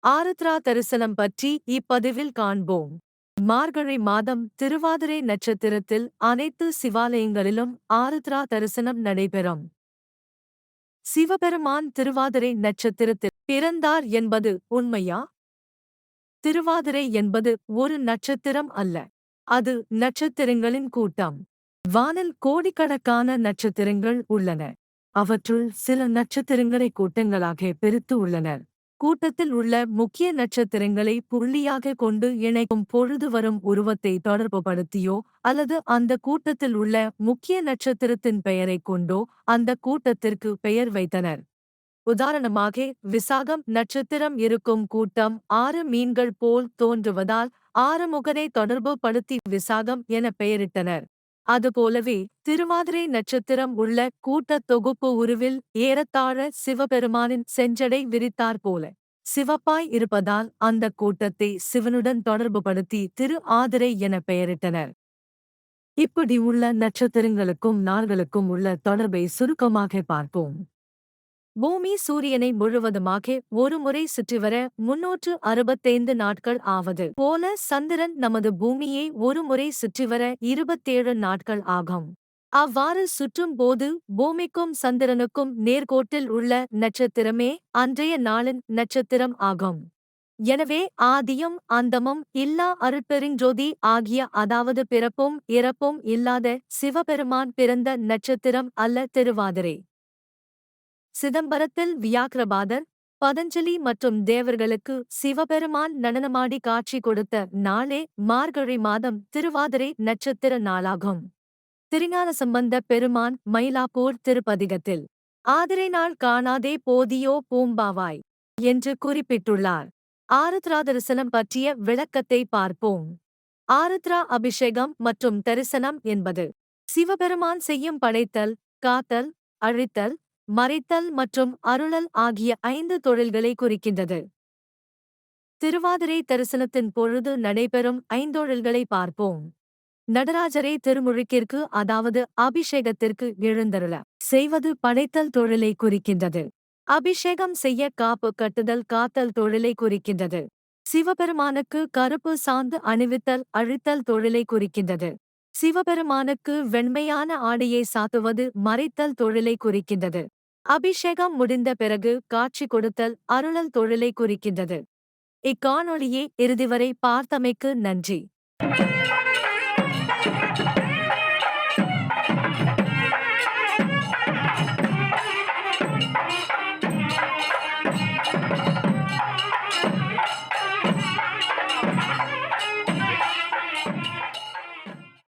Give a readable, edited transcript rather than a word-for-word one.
ஆருத்ரா தரிசனம் பற்றி இப்பதிவில் காண்போம். மார்கழி மாதம் திருவாதிரை நட்சத்திரத்தில் அனைத்து சிவாலயங்களிலும் ஆருத்ரா தரிசனம் நடைபெறும். சிவபெருமான் திருவாதிரை நட்சத்திரத்தில் பிறந்தார் என்பது உண்மையா? திருவாதிரை என்பது ஒரு நட்சத்திரம் அல்ல. அது நட்சத்திரங்களின் கூட்டம். வானில் கோடிக்கணக்கான நட்சத்திரங்கள் உள்ளன. அவற்றுள் சில நட்சத்திரங்களை கூட்டங்களாக பிரித்து உள்ளனர். கூட்டத்தில் உள்ள முக்கிய நட்சத்திரங்களை புள்ளியாக கொண்டு இணைக்கும் பொழுது வரும் உருவத்தை தொடர்புபடுத்தியோ அல்லது அந்த கூட்டத்தில் உள்ள முக்கிய நட்சத்திரத்தின் பெயரைக் கொண்டோ அந்த கூட்டத்திற்கு பெயர் வைத்தனர். உதாரணமாக விசாகம் நட்சத்திரம் இருக்கும் கூட்டம் 6 மீன்கள் போல் தோன்றுவதால் ஆறுமுகனை தொடர்பு படுத்தி விசாகம் என பெயரிட்டனர். அதுபோலவே திருவாதிரை நட்சத்திரம் உள்ள கூட்டத் தொகுப்பு உருவில் ஏறத்தாழ சிவபெருமானின் செஞ்சடை விரித்தார் போல சிவப்பாய் இருப்பதால் அந்த கூட்டத்தை சிவனுடன் தொடர்புபடுத்தி திரு ஆதிரை என பெயரிட்டனர். இப்படி உள்ள நட்சத்திரங்களுக்கும் நாள்களுக்கும் உள்ள தொடர்பை சுருக்கமாக பார்ப்போம். பூமி சூரியனை முழுவதுமாக ஒரு முறை சுற்றிவர 365 நாட்கள் ஆவது போல சந்திரன் நமது பூமியை ஒரு முறை சுற்றிவர 27 நாட்கள் ஆகும். அவ்வாறு சுற்றும் போது பூமிக்கும் சந்திரனுக்கும் நேர்கோட்டில் உள்ள நட்சத்திரமே அன்றைய நாளின் நட்சத்திரம் ஆகும். எனவே ஆதியும் அந்தமும் இல்லா அருட்பெருஞ்சோதி ஆகிய அதாவது பிறப்பும் இறப்பும் இல்லாத சிவபெருமான் பிறந்த நட்சத்திரம் அல்ல திருவாதிரை. சிதம்பரத்தில் வியாக்கிரபாதர், பதஞ்சலி மற்றும் தேவர்களுக்கு சிவபெருமான் நடனமாடி காட்சி கொடுத்த நாளே மார்கழி மாதம் திருவாதிரை நட்சத்திர நாளாகும். திருஞான சம்பந்த பெருமான் மயிலாப்பூர் திருப்பதிகத்தில் ஆதிரை நாள் காணாதே போதியோ பூம்பாவாய் என்று குறிப்பிட்டுள்ளார். ஆருத்ரா தரிசனம் பற்றிய விளக்கத்தை பார்ப்போம். ஆருத்ரா அபிஷேகம் மற்றும் தரிசனம் என்பது சிவபெருமான் செய்யும் படைத்தல், காத்தல், அழித்தல், மறைத்தல் மற்றும் அருளல் ஆகிய 5 தொழில்களை குறிக்கின்றது. திருவாதிரை தரிசனத்தின் பொழுது நடைபெறும் 5 தொழில்களை பார்ப்போம். நடராஜரை திருமுழுக்கிற்கு அதாவது அபிஷேகத்திற்கு எழுந்தருள செய்வது படைத்தல் தொழிலை குறிக்கின்றது. அபிஷேகம் செய்ய காப்பு கட்டுதல் காத்தல் தொழிலை குறிக்கின்றது. சிவபெருமானுக்கு கருப்பு சாந்து அணிவித்தல் அழித்தல் தொழிலை குறிக்கின்றது. சிவபெருமானுக்கு வெண்மையான ஆடையை சாத்துவது மறைத்தல் தொழிலை குறிக்கின்றது. அபிஷேகம் முடிந்த பிறகு காட்சி கொடுத்தல் அருளல் தொழிலை குறிக்கின்றது. இக்காணொளியை இறுதிவரை பார்த்தமைக்கு நன்றி.